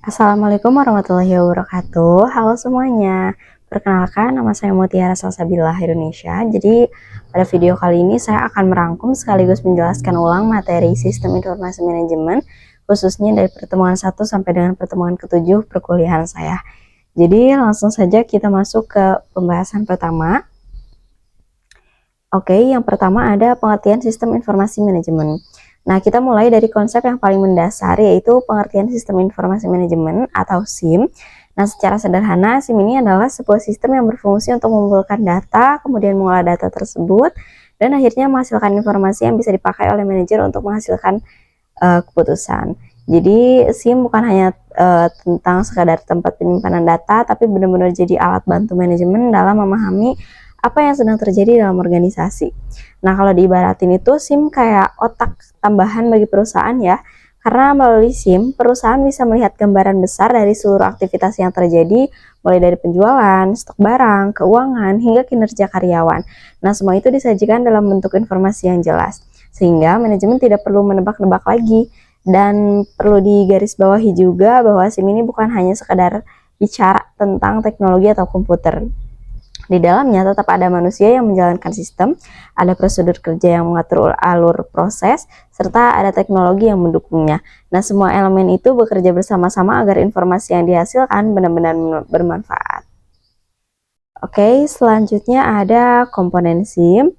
Assalamualaikum warahmatullahi wabarakatuh. Halo semuanya. Perkenalkan, nama saya Mutiara Salsabila Indonesia. Jadi pada video kali ini saya akan merangkum sekaligus menjelaskan ulang materi Sistem Informasi Manajemen, khususnya dari pertemuan 1 sampai dengan pertemuan ke-7 perkuliahan saya. Jadi langsung saja kita masuk ke pembahasan pertama. Oke, yang pertama ada pengertian Sistem Informasi Manajemen. Nah, kita mulai dari konsep yang paling mendasar, yaitu pengertian Sistem Informasi Manajemen atau SIM. Nah, secara sederhana, SIM ini adalah sebuah sistem yang berfungsi untuk mengumpulkan data, kemudian mengolah data tersebut, dan akhirnya menghasilkan informasi yang bisa dipakai oleh manajer untuk menghasilkan keputusan. Jadi, SIM bukan hanya tentang sekadar tempat penyimpanan data, tapi benar-benar jadi alat bantu manajemen dalam memahami apa yang sedang terjadi dalam organisasi. Nah, kalau diibaratin itu SIM kayak otak tambahan bagi perusahaan ya, karena melalui SIM, perusahaan bisa melihat gambaran besar dari seluruh aktivitas yang terjadi, mulai dari penjualan, stok barang, keuangan, hingga kinerja karyawan. Nah, semua itu disajikan dalam bentuk informasi yang jelas, sehingga manajemen tidak perlu menebak-nebak lagi. Dan perlu digarisbawahi juga bahwa SIM ini bukan hanya sekedar bicara tentang teknologi atau komputer. Di dalamnya tetap ada manusia yang menjalankan sistem, ada prosedur kerja yang mengatur alur proses, serta ada teknologi yang mendukungnya. Nah, semua elemen itu bekerja bersama-sama agar informasi yang dihasilkan benar-benar bermanfaat. Oke, selanjutnya ada komponen SIM.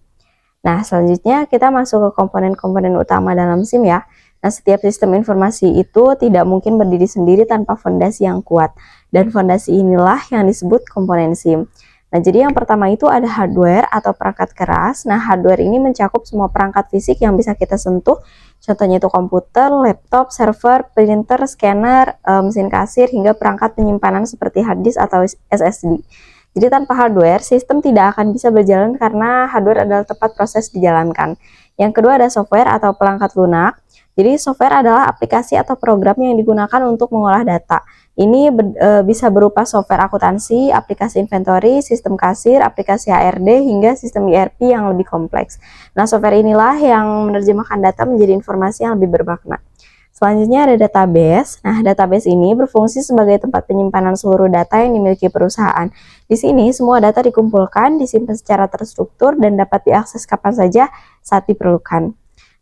Nah, selanjutnya kita masuk ke komponen-komponen utama dalam SIM ya. Nah, setiap sistem informasi itu tidak mungkin berdiri sendiri tanpa fondasi yang kuat. Dan fondasi inilah yang disebut komponen SIM. Nah, jadi yang pertama itu ada hardware atau perangkat keras. Nah, hardware ini mencakup semua perangkat fisik yang bisa kita sentuh. Contohnya itu komputer, laptop, server, printer, scanner, mesin kasir, hingga perangkat penyimpanan seperti hard disk atau SSD. Jadi tanpa hardware, sistem tidak akan bisa berjalan karena hardware adalah tempat proses dijalankan. Yang kedua ada software atau perangkat lunak. Jadi software adalah aplikasi atau program yang digunakan untuk mengolah data. Ini bisa berupa software akuntansi, aplikasi inventory, sistem kasir, aplikasi HRD, hingga sistem ERP yang lebih kompleks. Nah, software inilah yang menerjemahkan data menjadi informasi yang lebih bermakna. Selanjutnya ada database. Nah, database ini berfungsi sebagai tempat penyimpanan seluruh data yang dimiliki perusahaan. Di sini semua data dikumpulkan, disimpan secara terstruktur, dan dapat diakses kapan saja saat diperlukan.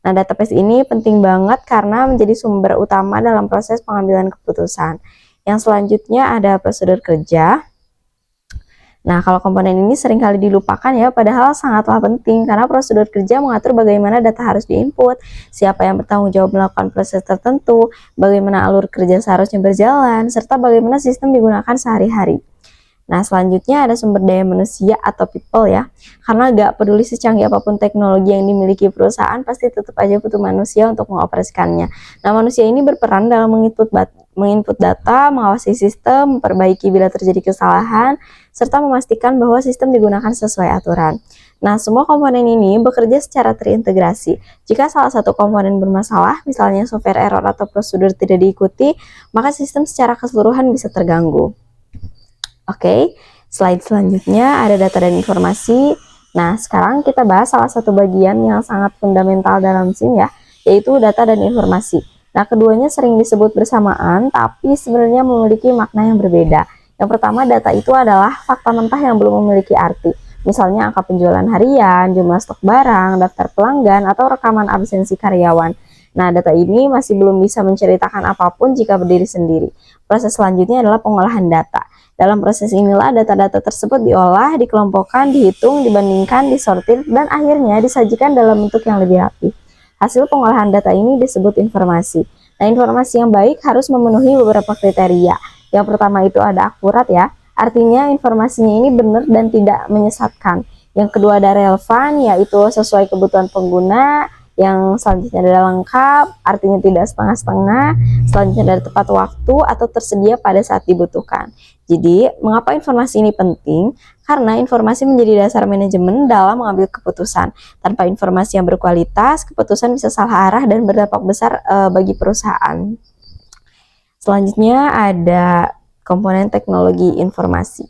Nah, database ini penting banget karena menjadi sumber utama dalam proses pengambilan keputusan. Yang selanjutnya ada prosedur kerja. Nah, kalau komponen ini seringkali dilupakan ya, padahal sangatlah penting karena prosedur kerja mengatur bagaimana data harus diinput, siapa yang bertanggung jawab melakukan proses tertentu, bagaimana alur kerja seharusnya berjalan, serta bagaimana sistem digunakan sehari-hari. Nah, selanjutnya ada sumber daya manusia atau people ya. Karena gak peduli secanggih apapun teknologi yang dimiliki perusahaan, pasti tetap aja butuh manusia untuk mengoperasikannya. Nah, manusia ini berperan dalam menginput data, mengawasi sistem, memperbaiki bila terjadi kesalahan, serta memastikan bahwa sistem digunakan sesuai aturan. Nah, semua komponen ini bekerja secara terintegrasi. Jika salah satu komponen bermasalah, misalnya software error atau prosedur tidak diikuti, maka sistem secara keseluruhan bisa terganggu. Oke, slide selanjutnya ada data dan informasi. Nah, sekarang kita bahas salah satu bagian yang sangat fundamental dalam SIM ya, yaitu data dan informasi. Nah, keduanya sering disebut bersamaan, tapi sebenarnya memiliki makna yang berbeda. Yang pertama, data itu adalah fakta mentah yang belum memiliki arti. Misalnya angka penjualan harian, jumlah stok barang, daftar pelanggan, atau rekaman absensi karyawan. Nah, data ini masih belum bisa menceritakan apapun jika berdiri sendiri. Proses selanjutnya adalah pengolahan data. Dalam proses inilah data-data tersebut diolah, dikelompokkan, dihitung, dibandingkan, disortir, dan akhirnya disajikan dalam bentuk yang lebih rapi. Hasil pengolahan data ini disebut informasi. Nah, informasi yang baik harus memenuhi beberapa kriteria. Yang pertama itu ada akurat ya, artinya informasinya ini benar dan tidak menyesatkan. Yang kedua ada relevan, yaitu sesuai kebutuhan pengguna. Yang selanjutnya adalah lengkap, artinya tidak setengah-setengah. Selanjutnya ada tepat waktu atau tersedia pada saat dibutuhkan. Jadi, mengapa informasi ini penting? Karena informasi menjadi dasar manajemen dalam mengambil keputusan. Tanpa informasi yang berkualitas, keputusan bisa salah arah dan berdampak besar bagi perusahaan. Selanjutnya ada komponen teknologi informasi.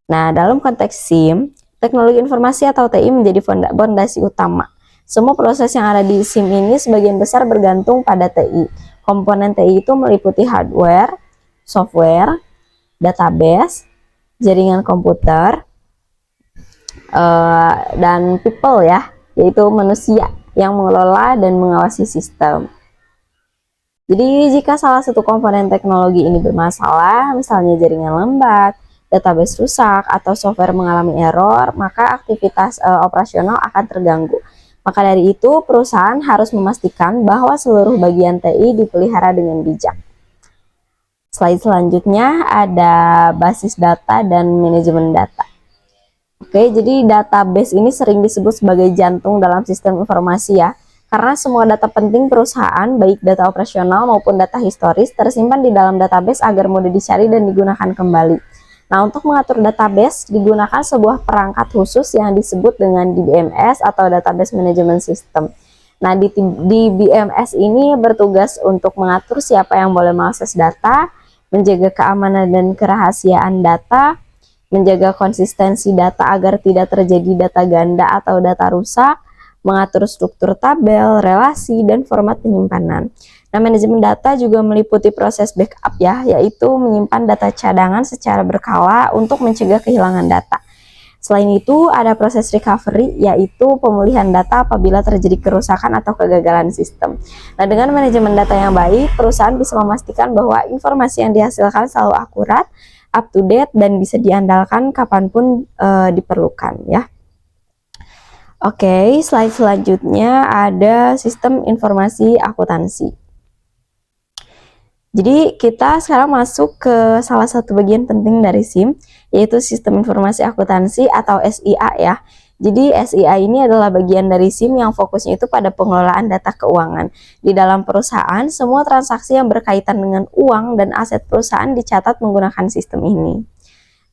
Nah, dalam konteks SIM, teknologi informasi atau TI menjadi fondasi utama. Semua proses yang ada di SIM ini sebagian besar bergantung pada TI. Komponen TI itu meliputi hardware, software, database, jaringan komputer, dan people ya, yaitu manusia yang mengelola dan mengawasi sistem. Jadi jika salah satu komponen teknologi ini bermasalah, misalnya jaringan lambat, database rusak, atau software mengalami error, maka aktivitas operasional akan terganggu. Maka dari itu, perusahaan harus memastikan bahwa seluruh bagian TI dipelihara dengan bijak. Slide selanjutnya ada basis data dan manajemen data. Oke, jadi database ini sering disebut sebagai jantung dalam sistem informasi ya. Karena semua data penting perusahaan, baik data operasional maupun data historis, tersimpan di dalam database agar mudah dicari dan digunakan kembali. Nah, untuk mengatur database, digunakan sebuah perangkat khusus yang disebut dengan DBMS atau Database Management System. Nah, di DBMS ini bertugas untuk mengatur siapa yang boleh mengakses data, menjaga keamanan dan kerahasiaan data, menjaga konsistensi data agar tidak terjadi data ganda atau data rusak, mengatur struktur tabel, relasi, dan format penyimpanan. Nah, manajemen data juga meliputi proses backup ya, yaitu menyimpan data cadangan secara berkala untuk mencegah kehilangan data. Selain itu, ada proses recovery, yaitu pemulihan data apabila terjadi kerusakan atau kegagalan sistem. Nah, dengan manajemen data yang baik, perusahaan bisa memastikan bahwa informasi yang dihasilkan selalu akurat, up to date, dan bisa diandalkan kapanpun diperlukan ya. Oke, slide selanjutnya ada sistem informasi akuntansi. Jadi kita sekarang masuk ke salah satu bagian penting dari SIM, yaitu sistem informasi akuntansi atau SIA ya. Jadi SIA ini adalah bagian dari SIM yang fokusnya itu pada pengelolaan data keuangan. Di dalam perusahaan, semua transaksi yang berkaitan dengan uang dan aset perusahaan dicatat menggunakan sistem ini.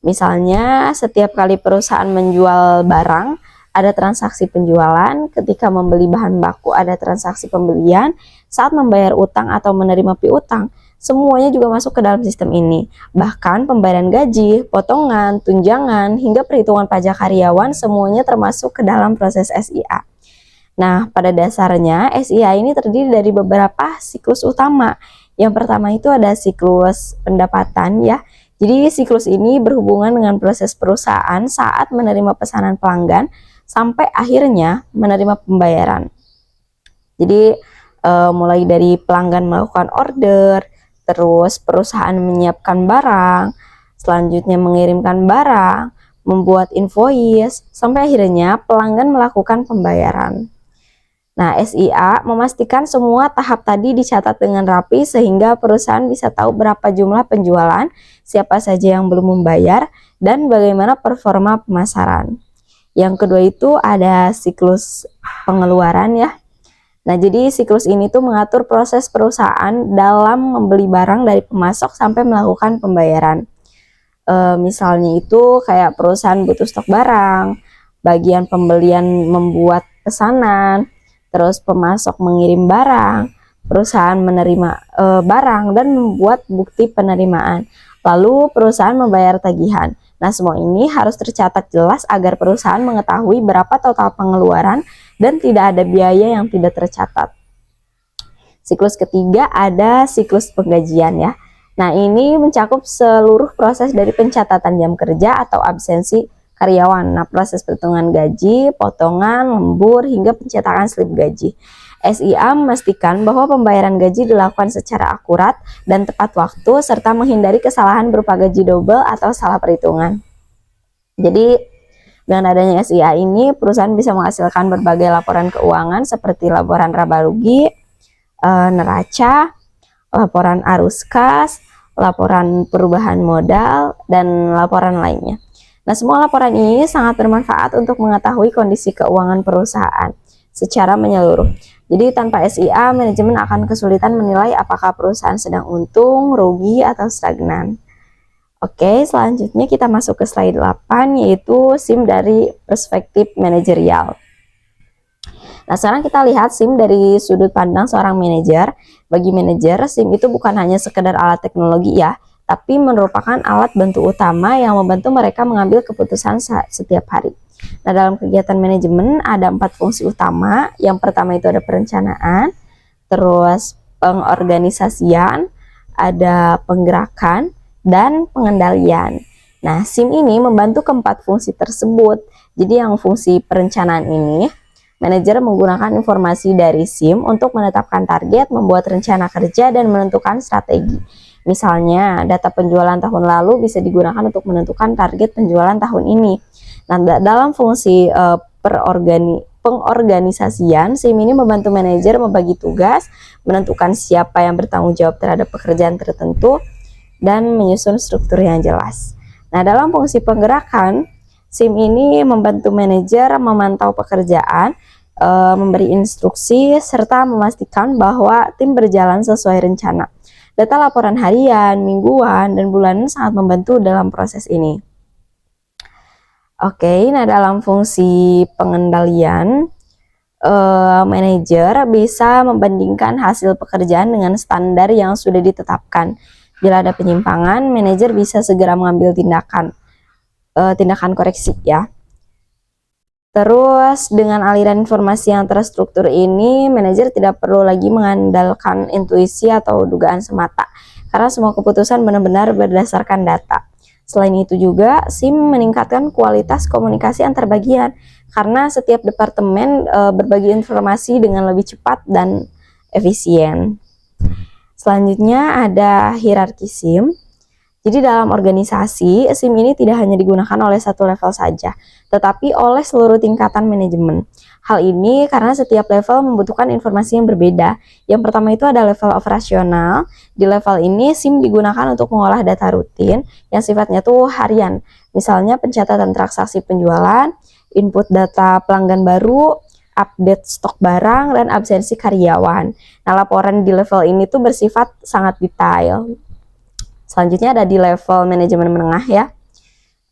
Misalnya, setiap kali perusahaan menjual barang, ada transaksi penjualan, ketika membeli bahan baku ada transaksi pembelian, saat membayar utang atau menerima piutang, semuanya juga masuk ke dalam sistem ini. Bahkan pembayaran gaji, potongan, tunjangan, hingga perhitungan pajak karyawan semuanya termasuk ke dalam proses SIA. Nah, pada dasarnya SIA ini terdiri dari beberapa siklus utama. Yang pertama itu ada siklus pendapatan ya. Jadi siklus ini berhubungan dengan proses perusahaan saat menerima pesanan pelanggan sampai akhirnya menerima pembayaran. Jadi mulai dari pelanggan melakukan order, terus perusahaan menyiapkan barang, selanjutnya mengirimkan barang, membuat invoice, sampai akhirnya pelanggan melakukan pembayaran. Nah, SIA memastikan semua tahap tadi dicatat dengan rapi sehingga perusahaan bisa tahu berapa jumlah penjualan, siapa saja yang belum membayar, dan bagaimana performa pemasaran. Yang kedua itu ada siklus pengeluaran ya. Nah, jadi siklus ini tuh mengatur proses perusahaan dalam membeli barang dari pemasok sampai melakukan pembayaran. Misalnya itu kayak perusahaan butuh stok barang, bagian pembelian membuat pesanan, terus pemasok mengirim barang, perusahaan menerima barang dan membuat bukti penerimaan. Lalu perusahaan membayar tagihan. Nah, semua ini harus tercatat jelas agar perusahaan mengetahui berapa total pengeluaran dan tidak ada biaya yang tidak tercatat. Siklus ketiga ada siklus penggajian ya. Nah, ini mencakup seluruh proses dari pencatatan jam kerja atau absensi karyawan. Nah, proses perhitungan gaji, potongan, lembur, hingga pencetakan slip gaji. SIA memastikan bahwa pembayaran gaji dilakukan secara akurat dan tepat waktu, serta menghindari kesalahan berupa gaji double atau salah perhitungan. Jadi, dengan adanya SIA ini, perusahaan bisa menghasilkan berbagai laporan keuangan seperti laporan laba rugi, neraca, laporan arus kas, laporan perubahan modal, dan laporan lainnya. Nah, semua laporan ini sangat bermanfaat untuk mengetahui kondisi keuangan perusahaan secara menyeluruh. Jadi tanpa SIA, manajemen akan kesulitan menilai apakah perusahaan sedang untung, rugi, atau stagnan. Oke, selanjutnya kita masuk ke slide 8, yaitu SIM dari perspektif manajerial. Nah, sekarang kita lihat SIM dari sudut pandang seorang manajer. Bagi manajer, SIM itu bukan hanya sekedar alat teknologi ya, tapi merupakan alat bantu utama yang membantu mereka mengambil keputusan setiap hari. Nah, dalam kegiatan manajemen ada 4 fungsi utama. Yang pertama itu ada perencanaan, terus pengorganisasian, ada penggerakan, dan pengendalian. Nah, SIM ini membantu keempat fungsi tersebut. Jadi yang fungsi perencanaan ini, manajer menggunakan informasi dari SIM untuk menetapkan target, membuat rencana kerja, dan menentukan strategi. Misalnya, data penjualan tahun lalu bisa digunakan untuk menentukan target penjualan tahun ini. Nah, dalam fungsi pengorganisasian, SIM ini membantu manajer membagi tugas, menentukan siapa yang bertanggung jawab terhadap pekerjaan tertentu, dan menyusun struktur yang jelas. Nah, dalam fungsi penggerakan, SIM ini membantu manajer memantau pekerjaan, memberi instruksi, serta memastikan bahwa tim berjalan sesuai rencana. Data laporan harian, mingguan, dan bulanan sangat membantu dalam proses ini. Oke, nah dalam fungsi pengendalian, manajer bisa membandingkan hasil pekerjaan dengan standar yang sudah ditetapkan. Bila ada penyimpangan, manajer bisa segera mengambil tindakan koreksi ya. Terus dengan aliran informasi yang terstruktur ini, manajer tidak perlu lagi mengandalkan intuisi atau dugaan semata, karena semua keputusan benar-benar berdasarkan data. Selain itu juga, SIM meningkatkan kualitas komunikasi antar bagian, karena setiap departemen berbagi informasi dengan lebih cepat dan efisien. Selanjutnya ada hierarki SIM. Jadi dalam organisasi, SIM ini tidak hanya digunakan oleh satu level saja, tetapi oleh seluruh tingkatan manajemen. Hal ini karena setiap level membutuhkan informasi yang berbeda. Yang pertama itu ada level operasional. Di level ini, SIM digunakan untuk mengolah data rutin yang sifatnya tuh harian. Misalnya pencatatan transaksi penjualan, input data pelanggan baru, update stok barang, dan absensi karyawan. Nah, laporan di level ini tuh bersifat sangat detail. Selanjutnya ada di level manajemen menengah ya.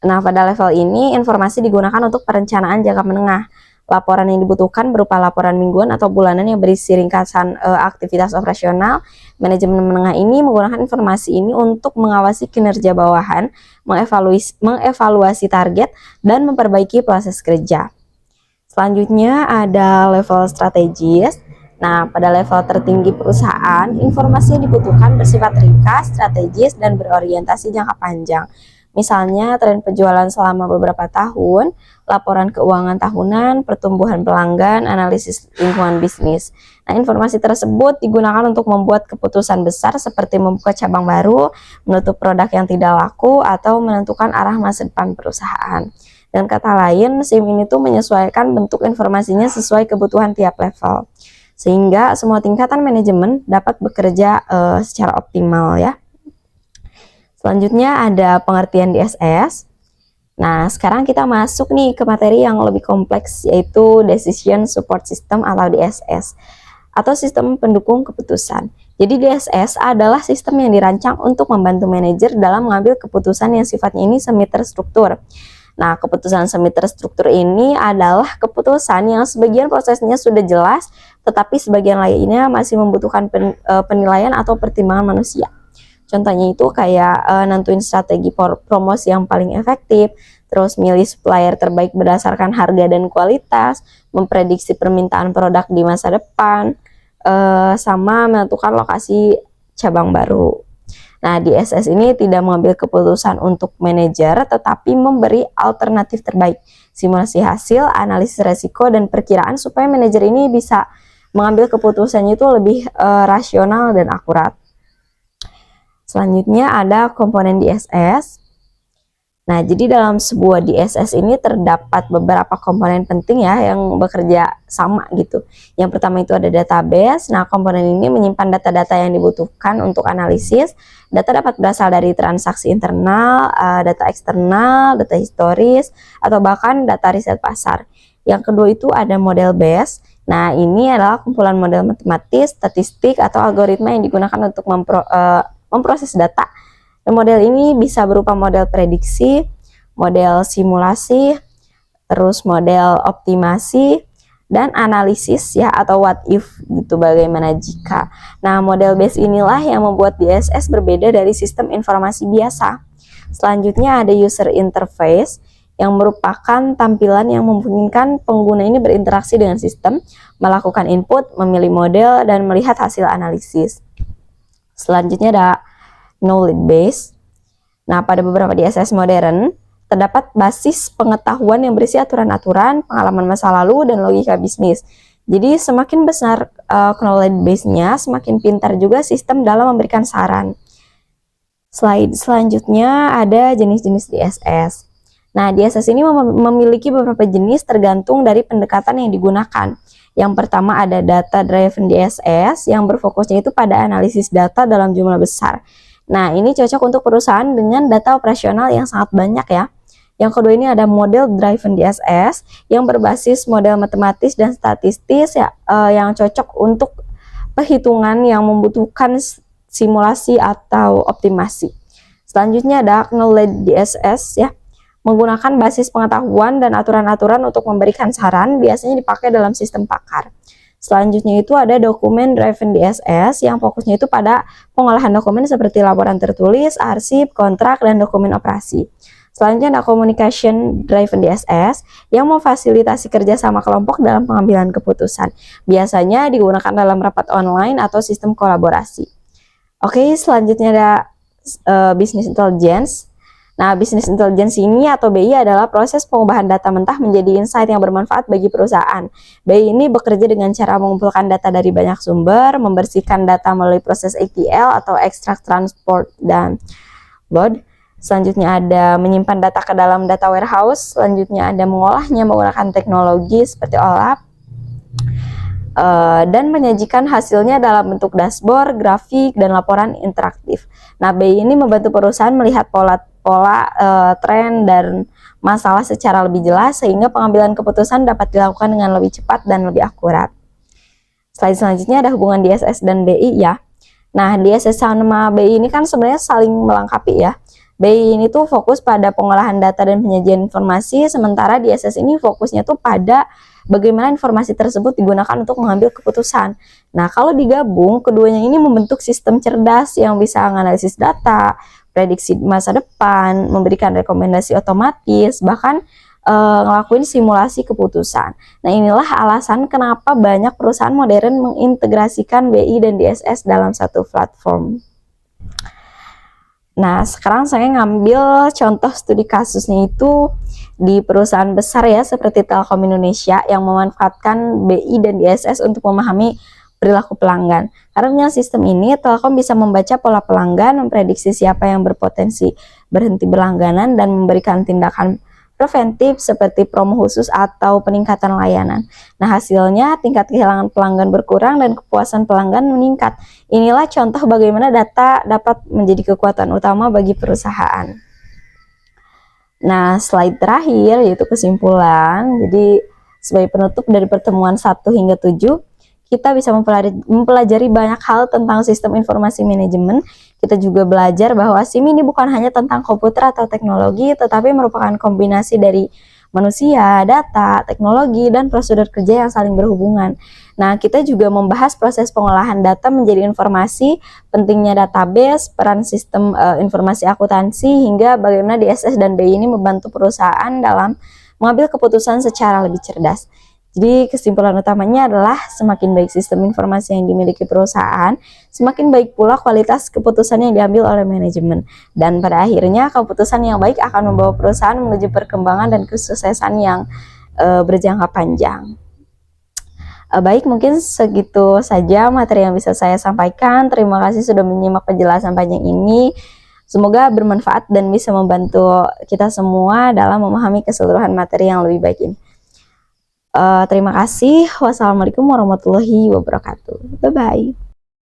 Nah, pada level ini informasi digunakan untuk perencanaan jangka menengah. Laporan yang dibutuhkan berupa laporan mingguan atau bulanan yang berisi ringkasan aktivitas operasional. Manajemen menengah ini menggunakan informasi ini untuk mengawasi kinerja bawahan, mengevaluasi target, dan memperbaiki proses kerja. Selanjutnya ada level strategis. Nah, pada level tertinggi perusahaan, informasi yang dibutuhkan bersifat ringkas, strategis, dan berorientasi jangka panjang. Misalnya, tren penjualan selama beberapa tahun, laporan keuangan tahunan, pertumbuhan pelanggan, analisis lingkungan bisnis. Nah, informasi tersebut digunakan untuk membuat keputusan besar seperti membuka cabang baru, menutup produk yang tidak laku, atau menentukan arah masa depan perusahaan. Dan kata lain, SIM ini tuh menyesuaikan bentuk informasinya sesuai kebutuhan tiap level, sehingga semua tingkatan manajemen dapat bekerja secara optimal ya. Selanjutnya ada pengertian DSS. Nah, sekarang kita masuk nih ke materi yang lebih kompleks, yaitu Decision Support System atau DSS, atau sistem pendukung keputusan. Jadi DSS adalah sistem yang dirancang untuk membantu manajer dalam mengambil keputusan yang sifatnya ini semi terstruktur. Nah, keputusan semi terstruktur ini adalah keputusan yang sebagian prosesnya sudah jelas, tetapi sebagian lainnya masih membutuhkan penilaian atau pertimbangan manusia. Contohnya itu kayak nentuin strategi promosi yang paling efektif, terus milih supplier terbaik berdasarkan harga dan kualitas, memprediksi permintaan produk di masa depan, sama menentukan lokasi cabang baru. Nah, DSS ini tidak mengambil keputusan untuk manajer, tetapi memberi alternatif terbaik, simulasi hasil, analisis resiko, dan perkiraan supaya manajer ini bisa mengambil keputusannya itu lebih rasional dan akurat. Selanjutnya ada komponen DSS. Nah, jadi dalam sebuah DSS ini terdapat beberapa komponen penting ya yang bekerja sama gitu. Yang pertama itu ada database. Nah, komponen ini menyimpan data-data yang dibutuhkan untuk analisis. Data dapat berasal dari transaksi internal, data eksternal, data historis, atau bahkan data riset pasar. Yang kedua itu ada model base. Nah, ini adalah kumpulan model matematis, statistik, atau algoritma yang digunakan untuk memproses data. Dan model ini bisa berupa model prediksi, model simulasi, terus model optimasi, dan analisis ya, atau what if gitu, bagaimana jika. Nah, model base inilah yang membuat DSS berbeda dari sistem informasi biasa. Selanjutnya ada user interface, yang merupakan tampilan yang memungkinkan pengguna ini berinteraksi dengan sistem, melakukan input, memilih model, dan melihat hasil analisis. Selanjutnya ada knowledge base. Nah, pada beberapa DSS modern, terdapat basis pengetahuan yang berisi aturan-aturan, pengalaman masa lalu, dan logika bisnis. Jadi, semakin besar knowledge base-nya, semakin pintar juga sistem dalam memberikan saran. Slide selanjutnya ada jenis-jenis DSS. Nah, DSS ini memiliki beberapa jenis tergantung dari pendekatan yang digunakan. Yang pertama ada data driven DSS yang berfokusnya itu pada analisis data dalam jumlah besar. Nah, ini cocok untuk perusahaan dengan data operasional yang sangat banyak ya. Yang kedua ini ada model driven DSS yang berbasis model matematis dan statistis ya, yang cocok untuk perhitungan yang membutuhkan simulasi atau optimasi. Selanjutnya ada knowledge DSS ya, menggunakan basis pengetahuan dan aturan-aturan untuk memberikan saran, biasanya dipakai dalam sistem pakar. Selanjutnya itu ada document driven DSS yang fokusnya itu pada pengolahan dokumen seperti laporan tertulis, arsip, kontrak, dan dokumen operasi. Selanjutnya ada communication driven DSS yang memfasilitasi kerjasama kelompok dalam pengambilan keputusan. Biasanya digunakan dalam rapat online atau sistem kolaborasi. Oke, selanjutnya ada business intelligence. Nah, business intelligence ini atau BI adalah proses pengubahan data mentah menjadi insight yang bermanfaat bagi perusahaan. BI ini bekerja dengan cara mengumpulkan data dari banyak sumber, membersihkan data melalui proses ETL atau extract, transport, dan load. Selanjutnya ada menyimpan data ke dalam data warehouse. Selanjutnya ada mengolahnya menggunakan teknologi seperti OLAP. Dan menyajikan hasilnya dalam bentuk dashboard, grafik, dan laporan interaktif. Nah, BI ini membantu perusahaan melihat pola tren dan masalah secara lebih jelas sehingga pengambilan keputusan dapat dilakukan dengan lebih cepat dan lebih akurat. Slide selanjutnya ada hubungan DSS dan BI ya. Nah, DSS sama BI ini kan sebenarnya saling melengkapi ya. BI ini tuh fokus pada pengolahan data dan penyajian informasi, sementara DSS ini fokusnya tuh pada bagaimana informasi tersebut digunakan untuk mengambil keputusan. Nah, kalau digabung, keduanya ini membentuk sistem cerdas yang bisa menganalisis data, prediksi masa depan, memberikan rekomendasi otomatis, bahkan ngelakuin simulasi keputusan. Nah, inilah alasan kenapa banyak perusahaan modern mengintegrasikan BI dan DSS dalam satu platform. Nah, sekarang saya ngambil contoh studi kasusnya itu di perusahaan besar ya, seperti Telkom Indonesia yang memanfaatkan BI dan DSS untuk memahami perilaku pelanggan. Karena dengan sistem ini, Telkom bisa membaca pola pelanggan, memprediksi siapa yang berpotensi berhenti berlangganan, dan memberikan tindakan preventif seperti promo khusus atau peningkatan layanan. Nah, hasilnya tingkat kehilangan pelanggan berkurang dan kepuasan pelanggan meningkat. Inilah contoh bagaimana data dapat menjadi kekuatan utama bagi perusahaan. Nah, slide terakhir yaitu kesimpulan. Jadi, sebagai penutup dari pertemuan 1 hingga 7, kita bisa mempelajari banyak hal tentang sistem informasi manajemen. Kita juga belajar bahwa SIM ini bukan hanya tentang komputer atau teknologi, tetapi merupakan kombinasi dari manusia, data, teknologi, dan prosedur kerja yang saling berhubungan. Nah, kita juga membahas proses pengolahan data menjadi informasi, pentingnya database, peran sistem informasi akuntansi, hingga bagaimana DSS dan BI ini membantu perusahaan dalam mengambil keputusan secara lebih cerdas. Jadi kesimpulan utamanya adalah semakin baik sistem informasi yang dimiliki perusahaan, semakin baik pula kualitas keputusan yang diambil oleh manajemen. Dan pada akhirnya keputusan yang baik akan membawa perusahaan menuju perkembangan dan kesuksesan yang berjangka panjang. Baik, mungkin segitu saja materi yang bisa saya sampaikan. Terima kasih sudah menyimak penjelasan panjang ini. Semoga bermanfaat dan bisa membantu kita semua dalam memahami keseluruhan materi yang lebih baik ini. Terima kasih. Wassalamualaikum warahmatullahi wabarakatuh. Bye-bye.